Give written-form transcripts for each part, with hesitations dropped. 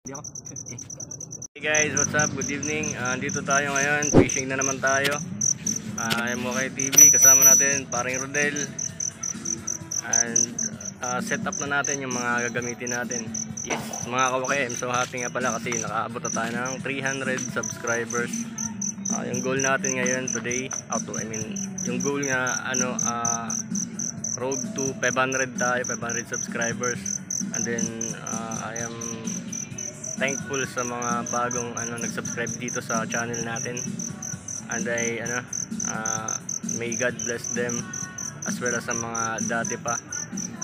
Hey guys, what's up? Good evening. Dito tayo ngayon, fishing na naman tayo. MOK TV, kasama natin paring Rodel. And set up na natin yung mga gagamitin natin. Yes, mga kawaki, I'm so happy nga pala kasi nakaabot na tayo ng 300 subscribers. Yung goal natin ngayon today, yung goal nga road to 500 tayo, 500 subscribers. And then I am thankful sa mga bagong nag-subscribe dito sa channel natin, and may God bless them as well as sa mga dati pa.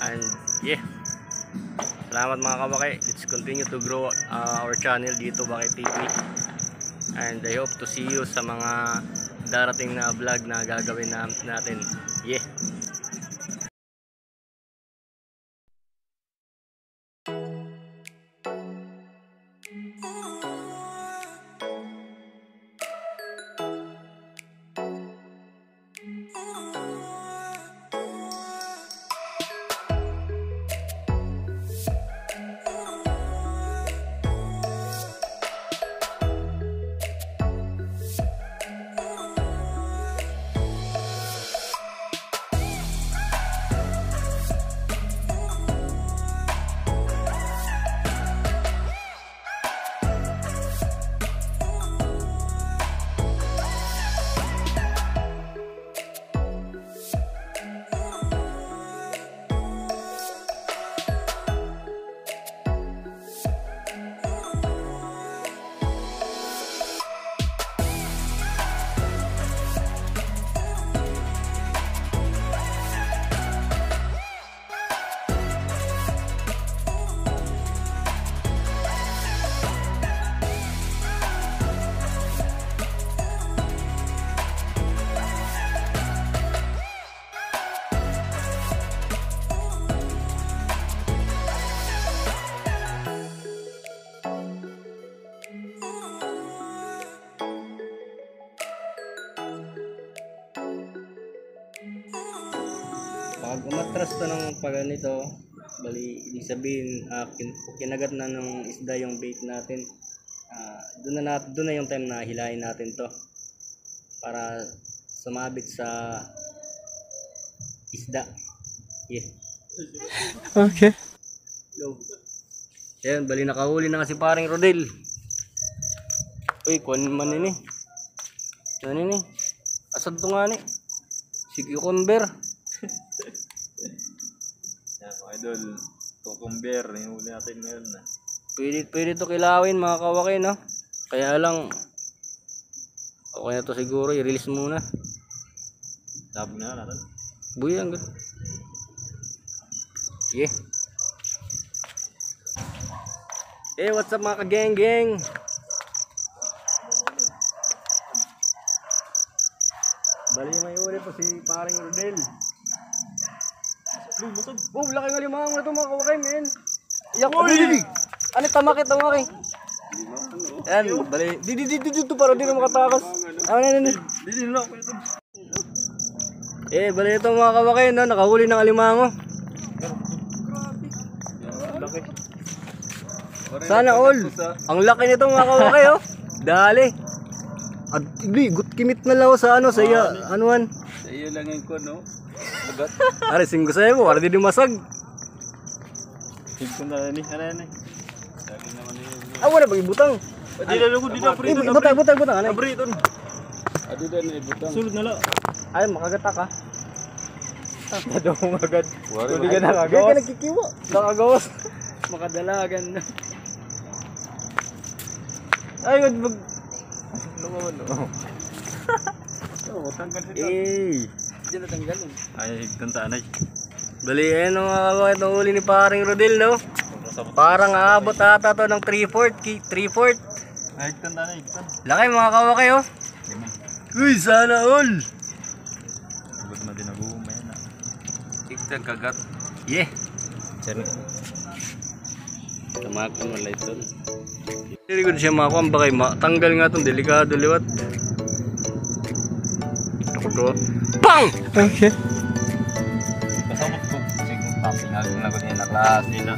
And yeah, salamat mga kawaki. Let's continue to grow our channel dito, Baki TV, and I hope to see you sa mga darating na vlog na gagawin natin. Yeah. Pag umatras to ng paganito, bali ibig sabihin kinagat na ng isda yung bait natin. Doon na yung time na hilahin natin to para sumabit sa isda. Yeah. Okay. Go. Yan, bali nakahuli na kasi paring Rodel. Uy, kuwan man ini. Yan ini. Asad to nga ni. Si cucumber. Yan mga idol, cucumber, yung huli natin ngayon na. Pwede to kilawin mga kawaki, no? Kaya lang okay na to siguro, i-release muna. Sabog na natin. Buyang good. Yeah. Hey, what's up mga kageng-geng? Bali may uli po si paring Rodel. Oh, laki nga limang na ito mga kawaki, men. Iyak ko, di. Ano, tamaki. Ayan, bali. Dito para di na makatakas. Ano. Bali ito mga kawaki, no? Nakahuli ng alimango. Laki. Sana all. Ang laki nito mga kawaki, oh. Dali. At gut kimit na lang sa sa iya, anuan. Sa iyo lang yung ko, no? Bagat. Are singgo sa'yo mo, wala di masag. Tigko na ni, ano. Lagi naman yun. Wala bang ibutang. Di na lugo, di na prito. Ibutang. Ano? Abrito. Adi na ibutang. Sulod na lang. Ay, makagata ka. Tado mo agad. Hindi ka Kaya nakagawas. ka nagkikiwa. Nakagawas. Makadalagan na. Ay, wag. Oo, tanggal ito. Diyan na tanggalin. Ay, gantaan ay. Bali, itong huli ni paring Rodel, no? Parang aabot ata to ng 3/4. Ay, gantaan ay. Laki mga kawaki, oh. Uy, sana all. Huwag na din nag-uumay na. Iktan kagat. Yeah. Sir. Tamak mo light doon. Hindi ko siya makuha bakay tanggal nga itong delikado liwat. Ako to. Bang! Okay. Pasabot ko. Sige, tapos nga lagot niya na klase na.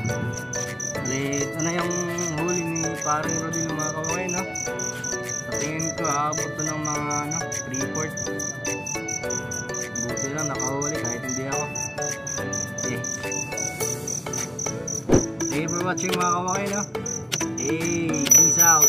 Bali, ito na yung huli ni paring Rodel mga kawakay, no? Sa tingin ko, aabot to ng mga 3/4. Buti lang nakahuli kahit hindi ako. Okay. Thank you for watching mga kawakay, no? Hey, peace out!